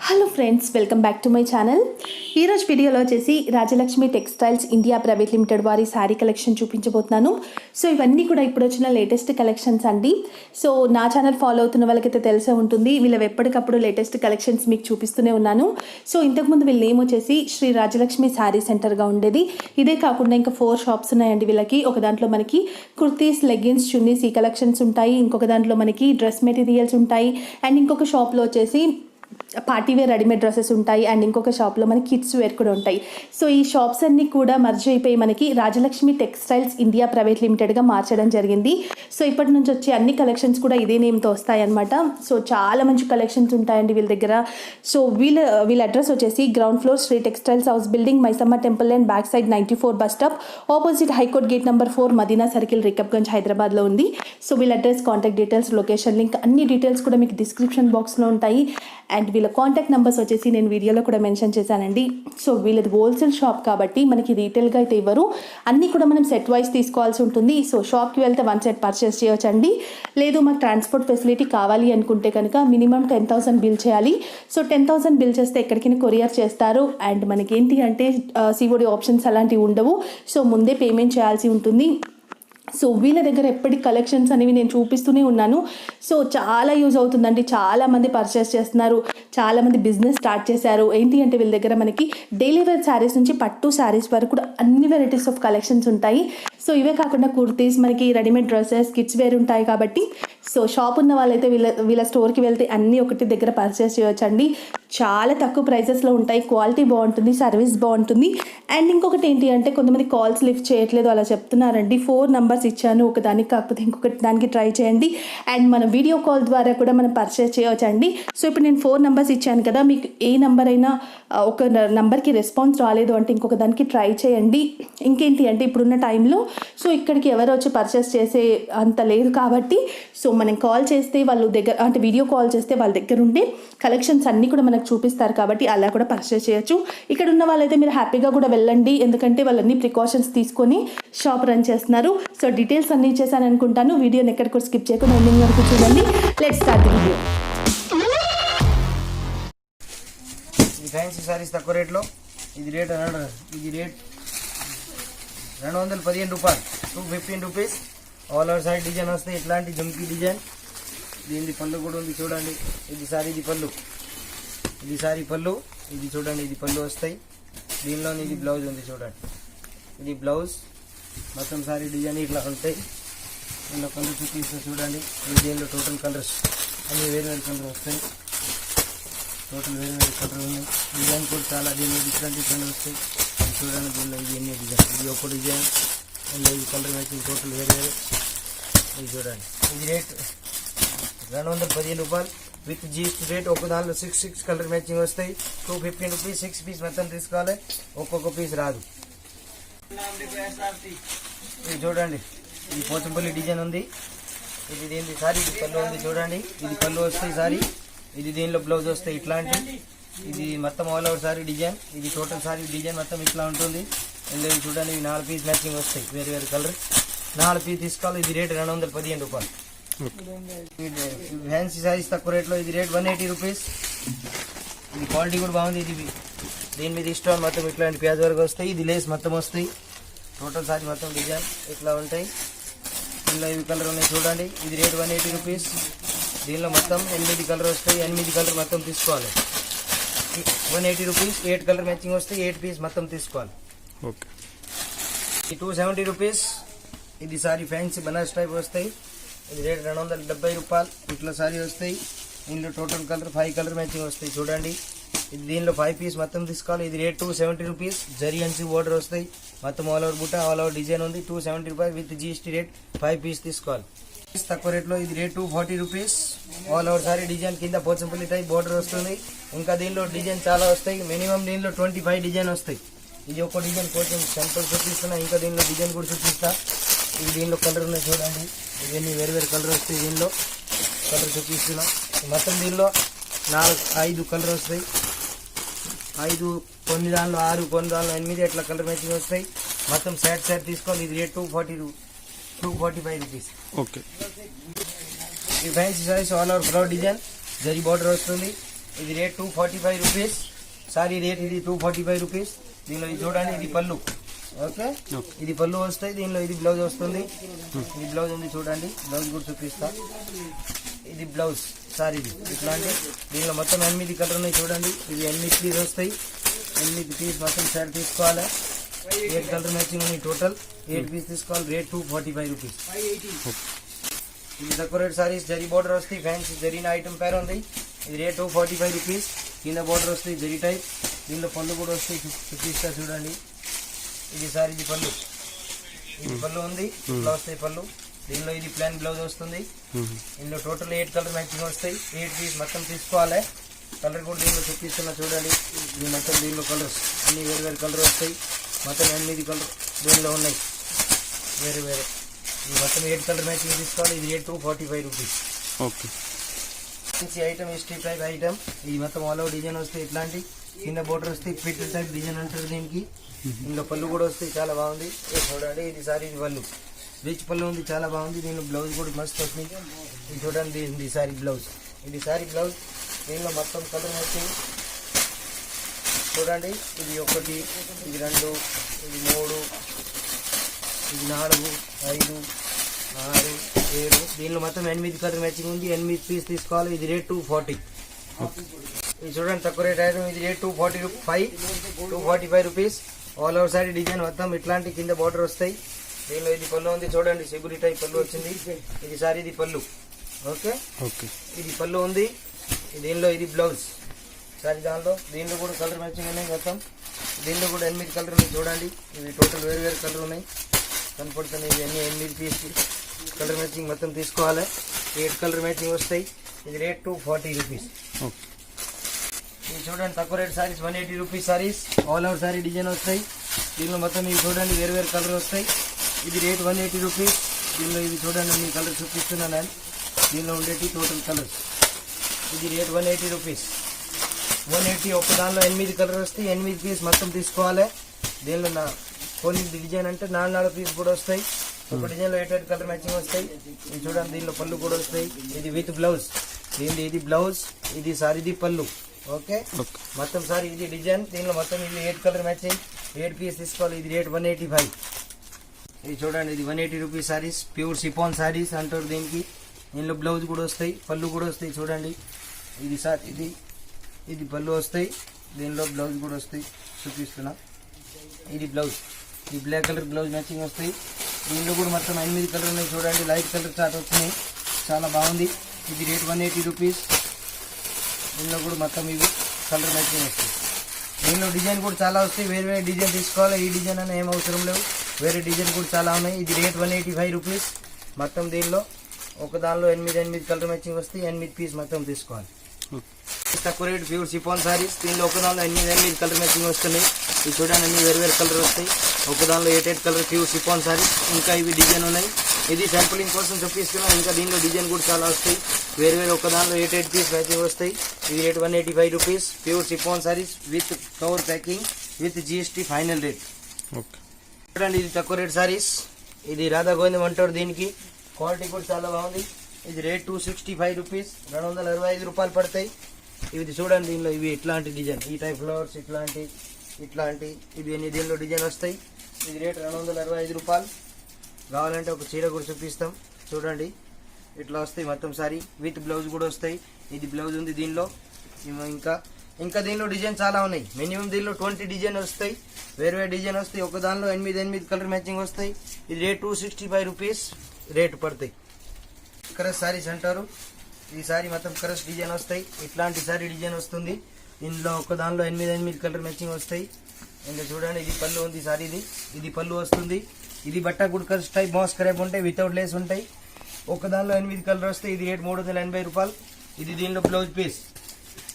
Hello friends, welcome back to my channel. ఈరోజు వీడియోలో వచ్చేసి Rajalakshmi textiles India private limited వారి శారీ కలెక్షన్ చూపించబోతున్నాను. సో ఇవన్నీ కూడా ఇప్పుడు వచ్చిన లేటెస్ట్ కలెక్షన్స్ అండి. సో నా ఛానల్ ఫాలో అవుతున్న వాళ్ళకైతే తెలిసే ఉంటుంది, వీళ్ళవి ఎప్పటికప్పుడు లేటెస్ట్ కలెక్షన్స్ మీకు చూపిస్తూనే ఉన్నాను. సో ఇంతకుముందు వీళ్ళ నేమ్ వచ్చేసి శ్రీ రాజలక్ష్మి శారీ సెంటర్గా ఉండేది. ఇదే కాకుండా ఇంకా 4 షాప్స్ ఉన్నాయండి వీళ్ళకి. ఒక దాంట్లో మనకి కుర్తీస్, లెగ్గిన్స్, చున్నీస్ ఈ కలెక్షన్స్ ఉంటాయి. ఇంకొక దాంట్లో మనకి డ్రెస్ మెటీరియల్స్ ఉంటాయి. అండ్ ఇంకొక షాప్లో వచ్చేసి పార్టీ వేర్ రెడీమేడ్ డ్రెస్సెస్ ఉంటాయి. అండ్ ఇంకొక షాప్లో మనకి కిడ్స్ వేర్ కూడా ఉంటాయి. సో ఈ షాప్స్ అన్నీ కూడా మర్జ్ అయిపోయి మనకి రాజలక్ష్మి టెక్స్టైల్స్ ఇండియా ప్రైవేట్ లిమిటెడ్గా మార్చడం జరిగింది. సో ఇప్పటి నుంచి వచ్చే అన్ని కలెక్షన్స్ కూడా ఇదే నేమ్తో వస్తాయన్నమాట. సో చాలా మంచి కలెక్షన్స్ ఉంటాయండి వీళ్ళ దగ్గర. సో వీళ్ళ అడ్రస్ వచ్చేసి ground floor Shri textiles house building, Maisamma temple and back side 94 bus stop, opposite high court gate number 4, Madina circle, Rikabganj, హైదరాబాద్లో ఉంది. సో వీళ్ళ address, contact details, location link అన్ని డీటెయిల్స్ కూడా మీకు డిస్క్రిప్షన్ బాక్స్లో ఉంటాయి. అండ్ వీళ్ళ కాంటాక్ట్ నెంబర్స్ వచ్చేసి నేను వీడియోలో కూడా మెన్షన్ చేశానండి. సో వీళ్ళది హోల్సేల్ షాప్ కాబట్టి మనకి రీటైల్గా అయితే ఇవ్వరు, అన్నీ కూడా మనం సెట్ వైజ్ తీసుకోవాల్సి ఉంటుంది. సో షాప్కి వెళ్తే 1 సెట్ పర్చేస్ చేయొచ్చండి. లేదు మాకు ట్రాన్స్పోర్ట్ ఫెసిలిటీ కావాలి అనుకుంటే కనుక మినిమం 10,000 బిల్ చేయాలి. సో 10,000 బిల్ చేస్తే ఎక్కడికైనా కొరియర్ చేస్తారు. అండ్ మనకి ఏంటి అంటే సిఓడి ఆప్షన్స్ అలాంటివి ఉండవు. సో ముందే పేమెంట్ చేయాల్సి ఉంటుంది. సో వీళ్ళ దగ్గర ఎప్పటి కలెక్షన్స్ అనేవి నేను చూపిస్తూనే ఉన్నాను. సో చాలా యూజ్ అవుతుందండి. చాలామంది పర్చేస్ చేస్తున్నారు, చాలామంది బిజినెస్ స్టార్ట్ చేశారు. ఏంటి అంటే వీళ్ళ దగ్గర మనకి డైలీ వేర్ శారీస్ నుంచి పట్టు శారీస్ వరకు కూడా అన్ని వెరైటీస్ ఆఫ్ కలెక్షన్స్ ఉంటాయి. సో ఇవే కాకుండా కుర్తీస్, మనకి రెడీమేడ్ డ్రెస్సెస్, కిడ్స్ వేర్ ఉంటాయి కాబట్టి సో షాప్ ఉన్న వాళ్ళైతే వీళ్ళ స్టోర్కి వెళ్తే అన్నీ ఒకటి దగ్గర పర్చేస్ చేయొచ్చండి. చాలా తక్కువ ప్రైసెస్లో ఉంటాయి, క్వాలిటీ బాగుంటుంది, సర్వీస్ బాగుంటుంది. అండ్ ఇంకొకటి ఏంటి అంటే కొంతమంది కాల్స్ లిఫ్ట్ చేయట్లేదు అలా చెప్తున్నారండి. 4 నంబర్స్ ఇచ్చాను, ఒకదానికి కాకపోతే ఇంకొకటి దానికి ట్రై చేయండి. అండ్ మన వీడియో కాల్ ద్వారా కూడా మనం పర్చేస్ చేయవచ్చండి. సో ఇప్పుడు నేను 4 నంబర్స్ ఇచ్చాను కదా, మీకు ఏ నంబర్ అయినా ఒక నంబర్కి రెస్పాన్స్ రాలేదు అంటే ఇంకొక దానికి ట్రై చేయండి. ఇంకేంటి అంటే ఇప్పుడున్న టైంలో సో ఇక్కడికి ఎవరు వచ్చి పర్చేస్ చేసే అంత లేదు కాబట్టి సో మనం కాల్ చేస్తే వాళ్ళు దగ్గర అంటే వీడియో కాల్ చేస్తే వాళ్ళ దగ్గర ఉండే కలెక్షన్స్ అన్నీ కూడా మనకు చూపిస్తారు కాబట్టి అలా కూడా పర్చేస్ చేయొచ్చు. ఇక్కడ ఉన్న వాళ్ళైతే మీరు హ్యాపీగా కూడా వెళ్ళండి, ఎందుకంటే వాళ్ళన్నీ ప్రికాషన్స్ తీసుకొని షాప్ రన్ చేస్తున్నారు. సో డీటెయిల్స్ అన్నీ ఇచ్చేసాను అనుకుంటాను. వీడియోని ఎక్కడ కూడా స్కిప్ చేయకుండా ఎండింగ్ వరకు చూడండి. Let's start the video. Fancy saris తక్కువ రేట్లో ఇది రేట్ 215 రూపాయలు, 215 rupees. All over side design వస్తాయి, ఇట్లాంటి జంకీ డిజైన్. దీనిది పళ్ళు కూడా ఉంది చూడండి. ఇది సారీది పళ్ళు, ఇది సారీ పళ్ళు, ఇది చూడండి, ఇది పళ్ళు వస్తాయి. దీనిలోని ఇది బ్లౌజ్ ఉంది చూడండి, ఇది బ్లౌజ్. మొత్తం సారీ డిజైన్ ఇట్లా ఉంటాయి. దీనిలో పళ్ళు చూపిస్తే చూడండి. దీనిలో టోటల్ కలర్స్ అన్ని వేరు వేరు కలర్ వస్తాయి. టోటల్ వేరు వేరు కలర్ ఉన్నాయి. డిజైన్ కూడా చాలా దీనిలో డిఫరెంట్ వస్తాయి. చూడండి, దీనిలో ఇది ఎన్ని డిజైన్, ఇది ఒక డిజైన్, దీనిలో ఇది కలర్ మ్యాచింగ్ టోటల్ వేరు వేరు. ఇది చూడండి, ఇది రేట్ 215 రూపాయలు విత్ జీఎస్టీ రేట్. ఒక దానిలో 6 కలర్ మ్యాచింగ్ వస్తాయి. 215 రూపీస్. 6 పీస్ మొత్తం తీసుకోవాలి, ఒక్కొక్క పీస్ రాదు. ఇది చూడండి, ఇది పోచంపల్లి డిజైన్ ఉంది. ఇది దీని సారీ పళ్ళు ఉంది చూడండి, ఇది పళ్ళు వస్తాయి సారీ. ఇది దీనిలో బ్లౌజ్ వస్తాయి ఇట్లాంటి. ఇది మొత్తం ఆల్ ఓవర్ సారీ డిజైన్. ఇది టోటల్ సారీ డిజైన్ మొత్తం ఇట్లా ఉంటుంది. ఇందులో చూడండి, ఇవి 4 పీస్ మ్యాచింగ్ వస్తాయి వేరు వేరు కలర్. 4 పీస్ తీసుకోవాలి. ఇది రేట్ 215 రూపాయలు. ఫ్యాన్సీ సారీస్ తక్కువ రేట్లో ఇది రేట్ 180 రూపీస్. ఇది క్వాలిటీ కూడా బాగుంది. ఇది దీని మీద ఇష్టం మొత్తం ఇట్లాంటి ప్యాజ్ వరకు వస్తాయి. ఇది లేస్ మొత్తం వస్తాయి. టోటల్ సారీ మొత్తం డిజైన్ ఇట్లా ఉంటాయి. దీనిలో ఇవి కలర్ ఉన్నాయి చూడండి. ఇది రేట్ 180 రూపీస్. దీనిలో మొత్తం 8 కలర్ వస్తాయి. 8 కలర్ మొత్తం తీసుకోవాలి. 180 రూపీస్. 8 కలర్ మ్యాచింగ్ వస్తాయి. 8 పీస్ మొత్తం తీసుకోవాలి. ఓకే. ఇది 270 రూపీస్. ఇది సారీ ఫ్యాన్సీ బనారస్ టైప్ వస్తాయి. ఇది రేట్ 270 రూపాయలు. ఇట్లా సారీ వస్తాయి. దీనిలో టోటల్ కలర్ 5 కలర్ మ్యాచింగ్ వస్తాయి చూడండి. ఇది దీనిలో 5 పీస్ మొత్తం తీసుకోవాలి. ఇది రేట్ 270 రూపీస్. జరీ అంచు బోర్డర్ వస్తాయి. మొత్తం ఆల్ ఓవర్ బుట్ట, ఆల్ ఓవర్ డిజైన్ ఉంది. 270 రూపాయలు విత్ జీఎస్టీ రేట్. 5 పీస్ తీసుకోవాలి. తక్కువ రేట్లో ఇది rate 240 rupees. All over sorry design కింద పోచంపల్లి టైప్ బోర్డర్ వస్తుంది. ఇంకా దీనిలో డిజైన్ చాలా వస్తాయి. మినిమం దీనిలో 25 డిజైన్ వస్తాయి. ఇది ఒక డిజైన్ కొంచెం సింపుల్ చూపిస్తున్నా, ఇంకా దీనిలో డిజైన్ కూడా చూపిస్తా. ఇది దీనిలో కలర్ ఉన్నాయి చూడండి. ఇవన్నీ వేరు వేరు కలర్ వస్తాయి. దీనిలో కలర్ చూపిస్తున్నా. మొత్తం దీనిలో 5 కలర్ వస్తాయి. 5 కొన్ని దానిలో 6, కొన్ని దానిలో 8 ఇట్లా కలర్ మ్యాచింగ్ వస్తాయి. మొత్తం సెట్ తీసుకోవాలి. ఇది రేట్ 245 రూపీస్. ఓకే. ఈ fancy saris all over flower design zari border వస్తుంది. ఇది రేట్ 245 రూపీస్. సారీ రేట్ ఇది 245 రూపీస్. దీనిలో ఇది చూడండి, ఇది పళ్ళు. ఓకే, ఇది పళ్ళు వస్తాయి. దీనిలో ఇది బ్లౌజ్ వస్తుంది. ఇది బ్లౌజ్ ఉంది చూడండి, బ్లౌజ్ కూడా చూపిస్తా. ఇది బ్లౌజ్ సారీది ఇట్లాంటి. దీనిలో మొత్తం 8 కలర్ ఉన్నాయి చూడండి. ఇది 8 పీస్ వస్తాయి. 8 పీస్ మొత్తం సెట్ తీసుకోవాలి. 8 కలర్ మ్యాచింగ్ ఉన్నాయి. టోటల్ 8 పీస్ తీసుకోవాలి. Rate 245 rupees. ఇది తక్కువ రేట్ సారీస్ జరీ బార్డర్ వస్తాయి. ఫ్యాన్సీ జరీన ఐటమ్ పేరు ఉంది. ఇది రేట్ 245 రూపీస్. కింద బార్డర్ వస్తాయి జరీ టైప్. దీనిలో పళ్ళు కూడా వస్తాయి, చూపిస్తా చూడండి. ఇది సారీది పళ్ళు. ఇది పళ్ళు ఉంది, ఇట్లా వస్తాయి పళ్ళు. దీనిలో ఇది ప్లాన్ బ్లౌజ్ వస్తుంది. ఇందులో టోటల్ 8 కలర్ మ్యాచింగ్ వస్తాయి. 8 పీస్ మొత్తం తీసుకోవాలి. కలర్ కూడా దీనిలో చూపిస్తున్నా చూడండి. ఇది మొత్తం దీనిలో కలర్స్ అన్ని వేరు కలర్ వస్తాయి. మొత్తం 8 కలర్ దీనిలో ఉన్నాయి వేరే. ఇది మొత్తం 8 కలర్ మ్యాచింగ్ తీసుకోవాలి. ఇది రేట్ 245 రూపీస్. ఓకే. మంచి ఐటమ్, హిస్టరీ టైప్ ఐటమ్. ఇది మొత్తం ఆల్ ఓవర్ డిజైన్ వస్తాయి. ఇట్లాంటి కింద బోర్డర్ వస్తాయి. పిట్ టైప్ డిజైన్ అంటారు దీనికి. ఇందులో పళ్ళు కూడా వస్తాయి, చాలా బాగుంది. చూడండి, ఇది సారీ ఇది పళ్ళు, రిచ్ పళ్ళు ఉంది, చాలా బాగుంది. దీనిలో బ్లౌజ్ కూడా మస్తు వస్తుంది. ఇది చూడండి, ఇది సారీ బ్లౌజ్. ఇది సారీ బ్లౌజ్. దీనిలో మొత్తం కలర్ వచ్చి చూడండి. ఇది 1, ఇది 2, ఇది 3, ఇది 4, 5, 6, 7. దీనిలో మొత్తం 8 కలర్ మ్యాచింగ్ ఉంది. 8 పీస్ తీసుకోవాలి. ఇది రేట్ 240. ఇది చూడండి, తక్కువ రేట్ ఐటమ్. ఇది rate 245 rupees. All over sorry design మొత్తం ఇట్లాంటి కింద బార్డర్ వస్తాయి. దీనిలో ఇది పళ్ళు ఉంది చూడండి, సిగురి టైప్ పళ్ళు వచ్చింది. ఇది సారీ ఇది పళ్ళు. ఓకే, ఇది పళ్ళు ఉంది. దీనిలో ఇది బ్లౌజ్ సారీ. దీనిలో కూడా కలర్ మ్యాచింగ్ ఉన్నాయి మొత్తం. దీనిలో కూడా 8 కలర్ ఉన్నాయి చూడండి. ఇవి టోటల్ వేరు కలర్ ఉన్నాయి కనపడుతున్నాయి. ఇవన్నీ 8 పీస్ కలర్ మ్యాచింగ్ మొత్తం తీసుకోవాలి. 8 కలర్ మ్యాచింగ్ వస్తాయి. ఇది రేట్ 240 రూపీస్. ఇది చూడండి, తక్కువ rate saris 180 rupees saris. All over sorry design వస్తాయి. దీనిలో మొత్తం ఇవి చూడండి వేరు కలర్ వస్తాయి. ఇది రేట్ 180 రూపీస్. దీనిలో ఇది చూడండి, మీ కలర్ చూపిస్తున్నాను నేను. దీనిలో ఉండేటి టోటల్ కలర్స్. ఇది రేట్ 180 రూపీస్. 180. ఒక దానిలో 8 కలర్ వస్తాయి. 8 పీస్ మొత్తం తీసుకోవాలి. దీనిలో కొన్ని డిజైన్ అంటే 4 పీస్ కూడా వస్తాయి. ఒక డిజైన్లో 8 కలర్ మ్యాచింగ్ వస్తాయి. ఇది చూడండి, దీనిలో పళ్ళు కూడా వస్తాయి. ఇది విత్ బ్లౌజ్. ఇది బ్లౌజ్, ఇది సారీది పళ్ళు. ఓకే, మొత్తం సారీ ఇది డిజైన్. దీనిలో మొత్తం ఇది 8 కలర్ మ్యాచింగ్. 8 పీస్ తీసుకోవాలి. ఇది రేట్ 185. ఇది చూడండి, ఇది 180 rupees saris. Pure chiffon saris అంటారు దీనికి. దీనిలో బ్లౌజ్ కూడా వస్తాయి, పళ్ళు కూడా వస్తాయి చూడండి. ఇది సార్ ఇది పళ్ళు వస్తాయి. దీనిలో బ్లౌజ్ కూడా వస్తాయి, చూపిస్తున్నా. ఇది బ్లౌజ్, ఈ బ్లాక్ కలర్ బ్లౌజ్ మ్యాచింగ్ వస్తాయి. దీనిలో కూడా మొత్తం 8 కలర్ ఉన్నాయి చూడండి. లైట్ కలర్ చాట్ వచ్చినాయి, చాలా బాగుంది. ఇది రేట్ 180 రూపీస్. దీనిలో కూడా మొత్తం ఇవి కలర్ మ్యాచింగ్ వస్తాయి. దీనిలో డిజైన్ కూడా చాలా వస్తాయి. వేరే డిజైన్ తీసుకోవాలి. ఈ డిజైన్ అనే ఏం అవసరం లేవు, వేరే డిజైన్ కూడా చాలా ఉన్నాయి. ఇది రేట్ 185 రూపీస్. మొత్తం దీనిలో ఒక దానిలో 8 కలర్ మ్యాచింగ్ వస్తాయి. 8 పీస్ మొత్తం తీసుకోవాలి. తక్కువ రేట్ ప్యూర్ సిఫాన్ సారీస్. దీనిలో ఒక దానిలో 8 కలర్ మ్యాచింగ్ వస్తున్నాయి. ఇవి చూడండి, అన్ని వేరు కలర్ వస్తాయి. ఒక దానిలో 8 కలర్ ప్యూర్ సిఫాన్ సారీస్. ఇంకా ఇవి డిజైన్ ఉన్నాయి. ఇది శాంపులింగ్ కోసం చూపిస్తున్నాం. ఇంకా దీనిలో డిజైన్ కూడా చాలా వస్తాయి. వేరు ఒక దానిలో 8 పీస్ మ్యాచింగ్ వస్తాయి. ఇది rate 185 rupees. Pure chiffon saris with cover packing with GST final rate. చూడండి, ఇది తక్కువ రేట్ సారీస్. ఇది రాధా గోవిందం అంటారు దీనికి. క్వాలిటీ కూడా చాలా బాగుంది. ఇది రేట్ 265 రూపీస్. 265 రూపాయలు పడతాయి. ఇది చూడండి, దీనిలో ఇవి ఇట్లాంటి డిజైన్, ఈ టైప్ ఫ్లవర్స్ ఇట్లాంటి ఇవి అన్ని దీనిలో డిజైన్ వస్తాయి. ఇది రేట్ 265 రూపాయలు. కావాలంటే ఒక చీర కూడా చూపిస్తాం చూడండి. ఇట్లా వస్తాయి మొత్తం సారీ. విత్ బ్లౌజ్ కూడా వస్తాయి. ఇది బ్లౌజ్ ఉంది దీనిలో. ఇంకా దీనిలో డిజైన్ చాలా ఉన్నాయి. మినిమం దీనిలో 20 డిజైన్ వస్తాయి. వేరే డిజైన్ వస్తాయి. ఒక దానిలో 8 కలర్ మ్యాచింగ్ వస్తాయి. ఇది రేట్ 265 రూపీస్ రేట్ పడతాయి. కరస్ సారీస్ అంటారు. ఈ సారీ మొత్తం కరస్ డిజైన్ వస్తాయి. ఇట్లాంటి సారీ డిజైన్ వస్తుంది. ఇందులో ఒక దానిలో 8 కలర్ మ్యాచింగ్ వస్తాయి. ఇంకా చూడండి, ఇది పళ్ళు ఉంది సారీది. ఇది పళ్ళు వస్తుంది. ఇది బట్ట కూడా కరస్ టైప్ మాస్ క్రేప్ ఉంటాయి, వితౌట్ లేస్ ఉంటాయి. ఒక దానిలో 8 కలర్ వస్తాయి. ఇది రేట్ 380 రూపాయలు. ఇది దీనిలో బ్లౌజ్ పీస్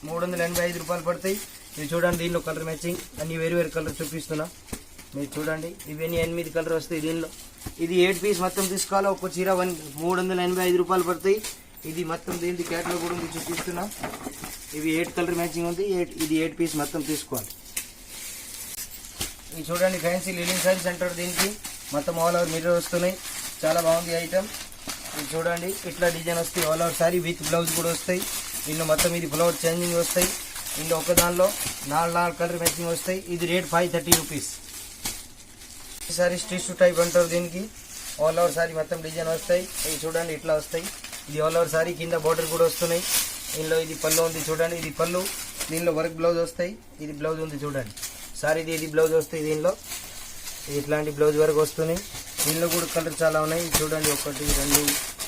385 రూపాయలు పడతాయి. ఇది చూడండి, దీనిలో కలర్ మ్యాచింగ్ అన్ని వేరు కలర్ చూపిస్తున్నా మీరు చూడండి. ఇవన్నీ 8 కలర్ వస్తాయి దీనిలో. ఇది 8 పీస్ మొత్తం తీసుకోవాలి. ఒక చీర 385 రూపాయలు పడతాయి. ఇది మొత్తం దీనికి క్యాటలాగ్ కూడా ఉంది, చూపిస్తున్నా. ఇవి 8 కలర్ మ్యాచింగ్ ఉంది. ఇది 8 పీస్ మొత్తం తీసుకోవాలి. ఇది చూడండి ఫ్యాన్సీ లిలింగ్ సారీస్ అంటారు దీనికి. మొత్తం ఆల్ ఓవర్ మిర్రర్ వస్తున్నాయి, చాలా బాగుంది ఐటమ్. ఇది చూడండి ఇట్లా డిజైన్ వస్తాయి all over sorry with blouse కూడా వస్తాయి. ఇందులో మొత్తం ఇది ఫ్లవర్ చేంజింగ్ వస్తాయి. ఇందులో ఒక దానిలో 4 కలర్ మ్యాచింగ్ వస్తాయి. ఇది రేట్ 530 రూపీస్. ఈ సారీస్ టిష్యూ టైప్ అంటారు దీనికి. ఆల్ ఓవర్ సారీ మొత్తం డిజైన్ వస్తాయి. ఇది చూడండి ఇట్లా వస్తాయి. ఇది ఆల్ ఓవర్ సారీ కింద బార్డర్ కూడా వస్తున్నాయి. ఇందులో ఇది పళ్ళు ఉంది చూడండి, ఇది పళ్ళు. దీనిలో వర్క్ బ్లౌజ్ వస్తాయి. ఇది బ్లౌజ్ ఉంది చూడండి సారీది, ఇది బ్లౌజ్ వస్తాయి. దీనిలో ఇది ఇట్లాంటి బ్లౌజ్ వర్క్ వస్తుంది. దీనిలో కూడా కలర్ చాలా ఉన్నాయి. ఇది చూడండి 1 2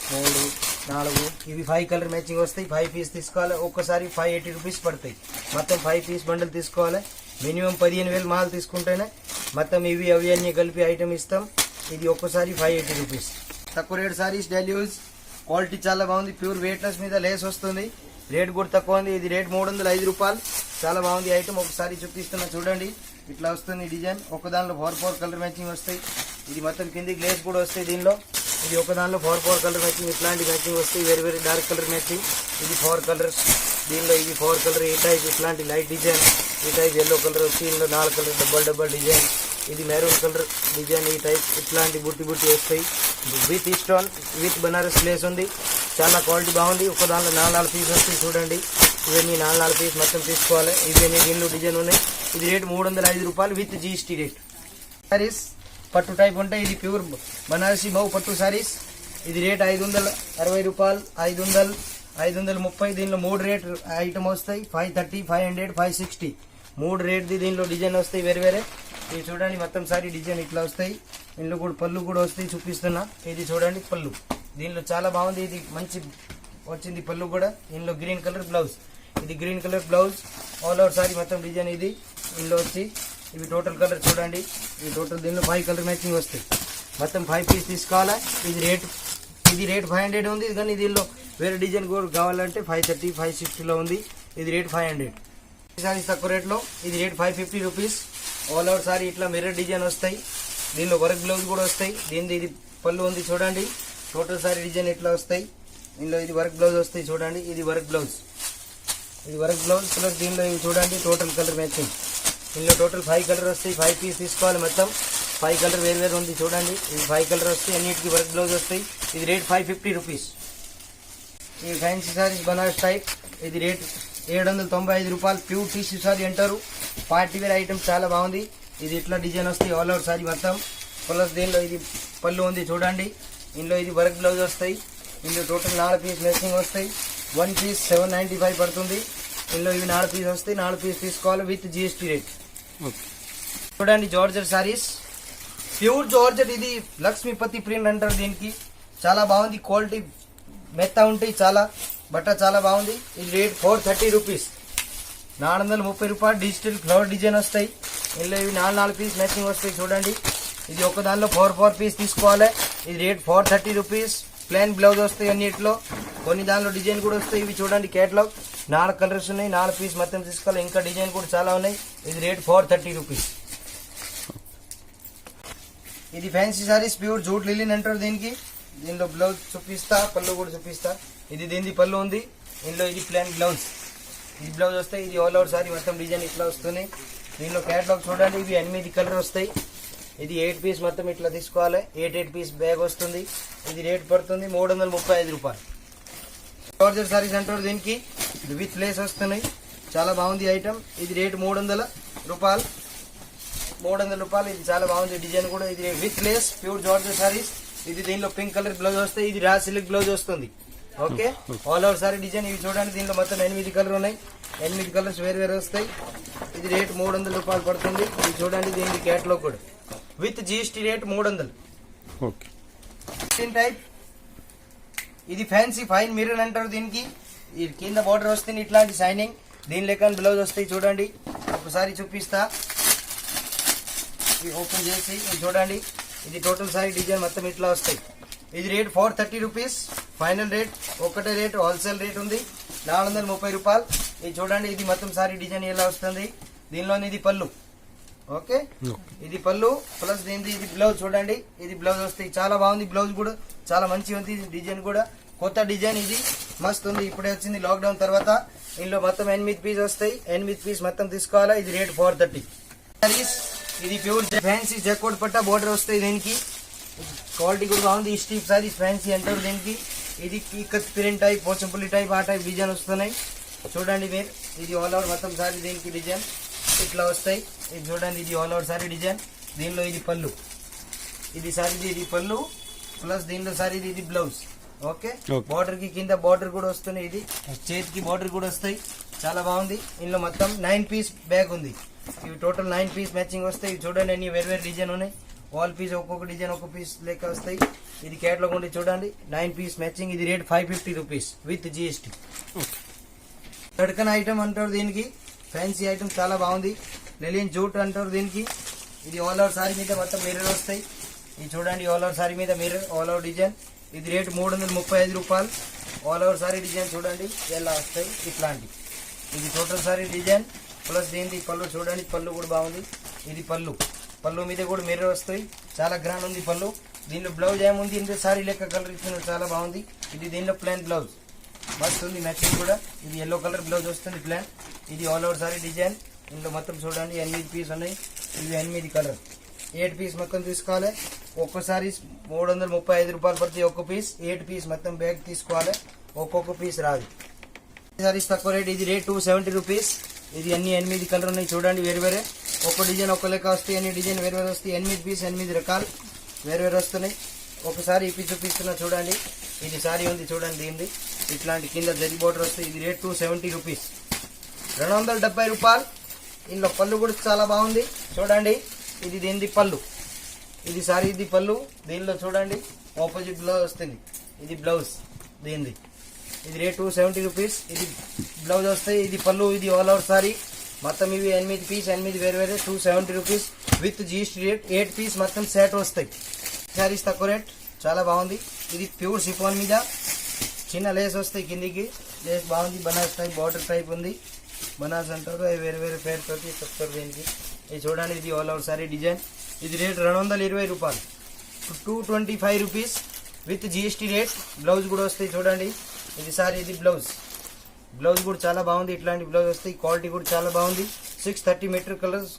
3 4 ఇవి 5 కలర్ మ్యాచింగ్ వస్తాయి. 5 పీస్ తీసుకోవాలి. ఒక్కసారి 580 రూపీస్ పడతాయి. మొత్తం 5 పీస్ బండిల్ తీసుకోవాలి. మినిమం 15,000 మాల్ తీసుకుంటేనే మొత్తం ఇవి అవి అన్ని కలిపి ఐటమ్ ఇస్తాం. ఇది ఒక్కసారి 580 రూపీస్. తక్కువ rate saris daily use, quality చాలా బాగుంది. ప్యూర్ వెయిట్లెస్ మీద లేస్ వస్తుంది. రేట్ కూడా తక్కువ ఉంది. ఇది రేట్ 305 రూపాయలు. చాలా బాగుంది ఐటమ్. ఒకసారి చూపిస్తున్నా చూడండి. ఇట్లా వస్తుంది డిజైన్. ఒక దానిలో 4 కలర్ మ్యాచింగ్ వస్తాయి. ఇది మొత్తం కిందికి లేస్ కూడా వస్తాయి దీనిలో. ఇది ఒక దానిలో 4 కలర్ మ్యాచింగ్, ఇట్లాంటి మ్యాచింగ్ వస్తాయి. Very very dark colour matching. ఇది 4 కలర్స్. దీనిలో ఇది 4 కలర్. ఈ టైప్ ఇట్లాంటి లైట్ డిజైన్, ఈ టైప్ ఎల్లో కలర్ వచ్చి ఇందులో 4 కలర్ డబల్ డిజైన్. ఇది మెరూన్ కలర్ డిజైన్. ఈ టైప్ ఇట్లాంటి బుట్టి వస్తాయి. With stone with Banaras lace ఉంది. చాలా క్వాలిటీ బాగుంది. ఒక దానిలో 4 పీస్ వస్తాయి చూడండి. ఇవన్నీ 4 పీస్ మొత్తం తీసుకోవాలి. ఇవన్నీ దీనిలో డిజైన్ ఉన్నాయి. ఇది రేట్ 305 రూపాయలు విత్ జీఎస్టీ రేట్. సారీస్ పట్టు టైప్ ఉంటాయి. ఇది ప్యూర్ బనారసి మౌ పట్టు సారీస్. ఇది రేట్ 560 రూపాయలు. 500, 530. దీనిలో 3 రేట్ ఐటమ్ వస్తాయి. 530, 500, 560 3 రేట్ది దీనిలో డిజైన్ వస్తాయి వేరే వేరే. ఇది చూడండి మొత్తం సారీ డిజైన్ ఇట్లా వస్తాయి. ఇందులో కూడా పళ్ళు కూడా వస్తాయి చూపిస్తున్నా. ఇది చూడండి పళ్ళు. దీనిలో చాలా బాగుంది. ఇది మంచి వచ్చింది పళ్ళు కూడా. ఇందులో గ్రీన్ కలర్ బ్లౌజ్. ఇది green colour blouse. All over sorry మొత్తం డిజైన్ ఇది. ఇందులో వచ్చి ఇవి టోటల్ కలర్ చూడండి. ఇది టోటల్ దీనిలో 5 కలర్ మ్యాచింగ్ వస్తాయి. మొత్తం 5 పీస్ తీసుకోవాలా. ఇది రేట్ 500 ఉంది. కానీ దీనిలో వేరే డిజైన్ కూడా కావాలంటే 530, 560లో ఉంది. ఇది రేట్ 500. సారీస్ తక్కువ రేట్లో. ఇది rate 550 rupees. All over sorry ఇట్లా మిర్రర్ డిజైన్ వస్తాయి. దీనిలో వర్క్ బ్లౌజ్ కూడా వస్తాయి. దీనిది ఇది పళ్ళు ఉంది చూడండి. టోటల్ సారీ డిజైన్ ఇట్లా వస్తాయి. ఇందులో ఇది వర్క్ బ్లౌజ్ వస్తాయి చూడండి. ఇది వర్క్ బ్లౌజ్. ఇది వర్క్ బ్లౌజ్ ప్లస్ దీనిలో ఇవి చూడండి టోటల్ కలర్ మ్యాచింగ్. ఇందులో టోటల్ 5 కలర్ వస్తాయి. 5 పీస్ తీసుకోవాలి. మొత్తం 5 కలర్ వేరు ఉంది చూడండి. ఇది 5 కలర్ వస్తాయి. అన్నిటికీ వర్క్ బ్లౌజ్ వస్తాయి. ఇది రేట్ 550 రూపీస్. ఈ ఫ్యాన్సీ సారీస్ బనారస్ టైప్. ఇది రేట్ 795 రూపాయలు. ప్యూర్ టిష్యూ సారీ అంటారు. పార్టీ వేర్ ఐటమ్ చాలా బాగుంది. ఇది ఇట్లా డిజైన్ వస్తాయి ఆల్ ఓవర్ సారీ మొత్తం. ప్లస్ దీనిలో ఇది పళ్ళు ఉంది చూడండి. ఇందులో ఇది వర్క్ బ్లౌజ్ వస్తాయి. ఇందులో టోటల్ 4 పీస్ మ్యాచింగ్ వస్తాయి. 1 పీస్ 795 పడుతుంది. ఇందులో ఇవి 4 పీస్ వస్తాయి. 4 పీస్ తీసుకోవాలి విత్ జీఎస్టీ రేట్. చూడండి జార్జెట్ సారీస్. Pure georgette. ఇది లక్ష్మీపతి ప్రింట్ అంటారు దీనికి. చాలా బాగుంది. క్వాలిటీ మెత్త ఉంటాయి చాలా. బట్ట చాలా బాగుంది. ఇది రేట్ 430 రూపీస్. 430 రూపాయలు. డిజిటల్ ఫ్లవర్ డిజైన్ వస్తాయి. ఇందులో ఇవి 4 పీస్ మ్యాచింగ్ వస్తాయి చూడండి. ఇది ఒక దానిలో 4 పీస్ తీసుకోవాలి. ఇది రేట్ 430 రూపీస్. ప్లెయిన్ బ్లౌజ్ వస్తాయి అన్నిటిలో. కొన్ని దానిలో డిజైన్ కూడా వస్తాయి. ఇవి చూడండి కేటలాగ్. 4 కలర్స్ ఉన్నాయి. 4 పీస్ మొత్తం తీసుకోవాలి. ఇంకా డిజైన్ కూడా చాలా ఉన్నాయి. ఇది రేట్ 430 రూపీస్. ఇది ఫ్యాన్సీ సారీస్ ప్యూర్ జూట్ లిలిన్ అంటారు దీనికి. దీనిలో బ్లౌజ్ చూపిస్తా, పళ్ళు కూడా చూపిస్తా. ఇది దీనిది పళ్ళు ఉంది. ఇందులో ఇది ప్లెయిన్ బ్లౌజ్. ఇది బ్లౌజ్ వస్తాయి. ఇది ఆల్ ఓవర్ సారీ మొత్తం డిజైన్ ఇట్లా వస్తుంది. దీనిలో కేటలాగ్ చూడండి. ఇవి 8 కలర్ వస్తాయి. ఇది 8 పీస్ మొత్తం ఇట్లా తీసుకోవాలి. 8 పీస్ బ్యాగ్ వస్తుంది. ఇది రేట్ పడుతుంది 335 రూపాయలు. జార్జెట్ సారీస్ అంటారు దీనికి. విత్ లేస్ వస్తున్నాయి. చాలా బాగుంది ఐటమ్. ఇది రేట్ 300 రూపాయలు. 300 రూపాయలు. ఇది చాలా బాగుంది డిజైన్ కూడా. ఇది with lace pure georgette saris. ఇది దీనిలో పింక్ కలర్ బ్లౌజ్ వస్తాయి. ఇది రా సిల్క్ బ్లౌజ్ వస్తుంది. Okay. All over sorry design. ఇవి చూడండి. దీనిలో మొత్తం 8 కలర్ ఉన్నాయి. 8 కలర్స్ వేరు వస్తాయి. ఇది రేట్ 300 రూపాయలు పడుతుంది. ఇది చూడండి. దీనికి క్యాటలాగ్ కూడా విత్ జీఎస్టీ రేట్ 300. టైప్. ఇది ఫ్యాన్సీ ఫైన్ మిర్రర్ అంటారు దీనికి. ఈ కింద బార్డర్ వస్తుంది ఇట్లాంటి షైనింగ్. దీని లెక్క బ్లౌజ్ వస్తాయి చూడండి. ఒకసారి చూపిస్తా. ఇది ఓపెన్ చేసి చూడండి. ఇది టోటల్ సారీ డిజైన్ మొత్తం ఇట్లా వస్తాయి. ఇది రేట్ 430 రూపీస్. ఫైనల్ రేట్ ఒకటే రేట్. హోల్సేల్ రేట్ ఉంది 430 రూపాయలు. ఇది చూడండి. ఇది మొత్తం సారీ డిజైన్ ఎలా వస్తుంది. దీనిలోని ఇది పళ్ళు. ఓకే. ఇది పళ్ళు ప్లస్ దీనిది ఇది బ్లౌజ్ చూడండి. ఇది బ్లౌజ్ వస్తాయి. చాలా బాగుంది. బ్లౌజ్ కూడా చాలా మంచిగా ఉంది. డిజైన్ కూడా కొత్త డిజైన్. ఇది మస్తు ఉంది. ఇప్పుడే వచ్చింది లాక్డౌన్ తర్వాత. ఇందులో మొత్తం 8 పీస్ వస్తాయి. 8 పీస్ మొత్తం తీసుకోవాలా. ఇది రేట్ 430. ఇది ప్యూర్ ఫ్యాన్సీ జకోట్ పట్ట బోర్డర్ వస్తాయి దీనికి. క్వాలిటీ కూడా బాగుంది. స్టీప్ సారీస్ ఫ్యాన్సీ అంటారు దీనికి. ఇది ikat print type, Pochampally type, ఆ టైప్ డిజైన్ వస్తున్నాయి. చూడండి మీరు, ఇది ఆల్ ఓవర్ మొత్తం సారీ దీనికి డిజైన్ ఇట్లా వస్తాయి. ఇది చూడండి, ఇది ఆల్ ఓవర్ సారీ డిజైన్. దీనిలో ఇది పళ్ళు, ఇది సారీది ఇది పళ్ళు ప్లస్ దీనిలో సారీది ఇది బ్లౌజ్. ఓకే, బార్డర్ కి కింద బార్డర్ కూడా వస్తున్నాయి. ఇది చేతికి బార్డర్ కూడా వస్తాయి. చాలా బాగుంది. ఇందులో మొత్తం 9 పీస్ బ్యాగ్ ఉంది. ఇవి టోటల్ 9 పీస్ మ్యాచింగ్ వస్తాయి. ఇవి చూడండి, అన్ని వేరు వేరు డిజైన్ ఉన్నాయి. వాల్ పీస్ ఒక్కొక్క డిజైన్ ఒక్కొక్క పీస్ లెక్క వస్తాయి. ఇది క్యాట్లాగ్ ఉండి చూడండి, 9 పీస్ మ్యాచింగ్. ఇది రేట్ 550 రూపీస్ విత్ GST. తడకన్ ఐటమ్ అంటారు దీనికి, ఫ్యాన్సీ ఐటమ్ చాలా బాగుంది. లెలియన్ జూట్ అంటారు దీనికి. ఇది ఆల్ ఓవర్ సారీ మీద మొత్తం మిర్రర్ వస్తాయి. ఇది చూడండి, ఆల్ ఓవర్ సారీ మీద మిర్రర్, ఆల్ ఓవర్ డిజైన్. ఇది రేట్ 335 రూపాయలు. ఆల్ ఓవర్ సారీ డిజైన్ చూడండి ఎలా వస్తాయి ఇట్లాంటి. ఇది టోటల్ సారీ డిజైన్ ప్లస్ దీనికి పళ్ళు చూడండి, పళ్ళు కూడా బాగుంది. ఇది పళ్ళు, పళ్ళు మీద కూడా మిర్రర్ వస్తాయి. చాలా గ్రాండ్ ఉంది పళ్ళు. దీనిలో బ్లౌజ్ ఏముంది ఇంత సారీ లెక్క కలర్ ఇచ్చిన చాలా బాగుంది. ఇది దీనిలో ప్లాన్ బ్లౌజ్ మస్తు ఉంది, మ్యాచింగ్ కూడా. ఇది ఎల్లో కలర్ బ్లౌజ్ వస్తుంది ప్లాన్. ఇది ఆల్ ఓవర్ సారీ డిజైన్. ఇందులో మొత్తం చూడండి 8 పీస్ ఉన్నాయి. ఇవి 8 కలర్, 8 పీస్ మొత్తం తీసుకోవాలి. ఒక్కసారి 335 రూపాయలు పడుతుంది ఒక్క పీస్. 8 పీస్ మొత్తం బ్యాగ్ తీసుకోవాలి, ఒక్కొక్క పీస్ రాదు. సారీస్ తక్కువ రేట్. ఇది రేట్ 270 రూపీస్. ఇది అన్ని 8 కలర్ ఉన్నాయి చూడండి, వేరు వేరే. ఒక్క డిజైన్ ఒక్క లెక్క వస్తాయి, అన్ని డిజైన్ వేరు వేరు వస్తాయి. 8 పీస్ 8 రకాలు వేరు వేరు వస్తున్నాయి. ఒకసారి ఇప్పి చూపిస్తున్నా చూడండి. ఇది సారీ ఉంది చూడండి, దీనిది ఇట్లాంటి కింద జరి బోర్డర్ వస్తాయి. ఇది రేట్ 270 రూపీస్, 270 రూపాయలు. ఇందులో పళ్ళు కూడా చాలా బాగుంది చూడండి. ఇది దీనిది పళ్ళు, ఇది సారీ ఇది పళ్ళు. దీనిలో చూడండి ఆపోజిట్ బ్లౌజ్ వస్తుంది. ఇది బ్లౌజ్ దీనిది. ఇది రేట్ 270 రూపీస్. ఇది బ్లౌజ్ వస్తాయి, ఇది పళ్ళు, ఇది ఆల్ ఓవర్ సారీ. మొత్తం ఇవి 8 పీస్ 8 వేరు వేరే 270 rupees with GST rate. 8 piece మొత్తం సెట్ వస్తాయి. సారీస్ తక్కువ రేట్, చాలా బాగుంది. ఇది ప్యూర్ షిఫాన్ మీద చిన్న లేస్ వస్తాయి కిందికి. లేస్ బాగుంది, బనాస్ టైప్ బార్డర్ టైప్ ఉంది. బనాస్ అంటారు, అవి వేరే వేరే పేరు తోటి చెప్తారు దీనికి. ఇది చూడండి, ఇది ఆల్ ఓవర్ సారీ డిజైన్. ఇది రేట్ 220 రూపాయలు, 225 rupees with GST rate. Blouse కూడా వస్తాయి చూడండి. ఇది సారీ ఇది బ్లౌజ్, బ్లౌజ్ కూడా చాలా బాగుంది. ఇట్లాంటి బ్లౌజ్ వస్తాయి, క్వాలిటీ కూడా చాలా బాగుంది. 630 మీటర్ కలర్స్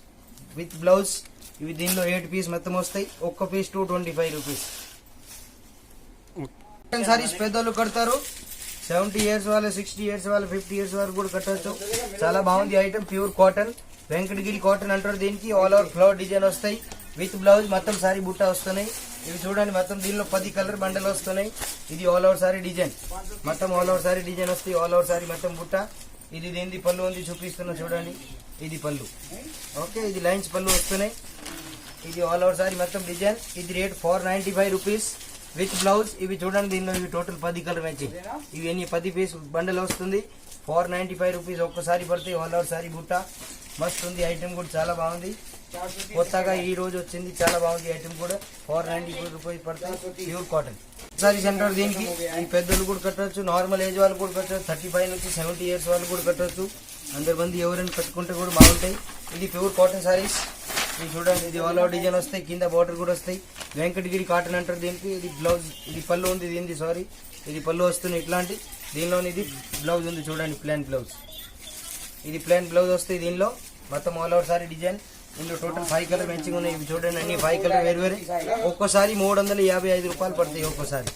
విత్ బ్లౌజ్. ఇవి దీనిలో 8 పీస్ మొత్తం వస్తాయి. ఒక్క పీస్ 225 రూపీస్. సారీస్ పెద్దోళ్ళు కడతారు, 70 ఇయర్స్ వాళ్ళు, 60 ఇయర్స్ వాళ్ళు, 50 ఇయర్స్ వరకు కూడా కట్టవచ్చు. చాలా బాగుంది item. Pure cotton, Venkatagiri cotton అంటారు దీనికి. ఆల్ ఓవర్ ఫ్లవర్ డిజైన్ వస్తాయి విత్ బ్లౌజ్. మొత్తం సారీ బుట్ట వస్తున్నాయి. ఇవి చూడండి, మొత్తం దీనిలో 10 కలర్ బండలు వస్తున్నాయి. ఇది ఆల్ ఓవర్ సారీ డిజైన్, మొత్తం ఆల్ ఓవర్ సారీ డిజైన్ వస్తాయి. ఆల్ ఓవర్ సారీ మొత్తం బుట్ట. ఇది దీనిది పళ్ళు ఉంది, చూపిస్తున్నా చూడండి. ఇది పళ్ళు. ఓకే, ఇది లైన్స్ పళ్ళు వస్తున్నాయి. ఇది ఆల్ ఓవర్ సారీ మొత్తం డిజైన్. ఇది రేట్ 495 రూపీస్ విత్ బ్లౌజ్. ఇవి చూడండి, దీనిలో ఇవి టోటల్ 10 కలర్ మ్యాచింగ్. ఇవి ఎన్ని 10 పీస్ బండల్ వస్తుంది. 495 రూపీస్ ఒక్కసారి పడతాయి. ఆల్ ఓవర్ సారీ బుట్ట మస్తు ఉంది. ఐటమ్ కూడా చాలా బాగుంది, కొత్తగా ఈ రోజు వచ్చింది. చాలా బాగుంది ఐటమ్ కూడా. 495 రూపీస్ పడతాయి, ప్యూర్ కాటన్ సారీస్ అంటారు దీనికి. ఈ పెద్దలు కూడా కట్టవచ్చు, నార్మల్ ఏజ్ వాళ్ళు కూడా కట్టవచ్చు. 35 నుంచి 70 ఇయర్స్ వాళ్ళు కూడా కట్టవచ్చు. అందరి మంది ఎవరైనా కట్టుకుంటే కూడా బాగుంటాయి. ఇది ప్యూర్ కాటన్ సారీస్. ఇది చూడండి, ఇది ఆల్ ఓవర్ డిజైన్ వస్తాయి, కింద బార్డర్ కూడా వస్తాయి. వెంకటగిరి కాటన్ అంటారు దీనికి. ఇది బ్లౌజ్, ఇది పళ్ళు ఉంది దీనిది. సారీ, ఇది పళ్ళు వస్తుంది ఇట్లాంటి. దీనిలోని ఇది బ్లౌజ్ ఉంది చూడండి, ప్లాన్ బ్లౌజ్. ఇది ప్లాన్ బ్లౌజ్ వస్తాయి దీనిలో. మొత్తం ఆల్ ఓవర్ సారీ డిజైన్. ఇందులో టోటల్ 5 కలర్ మ్యాచింగ్ ఉన్నాయి. ఇవి చూడండి, అన్ని 5 కలర్ వేరు వేరే. ఒక్కోసారి 355 రూపాయలు పడతాయి ఒక్కోసారి.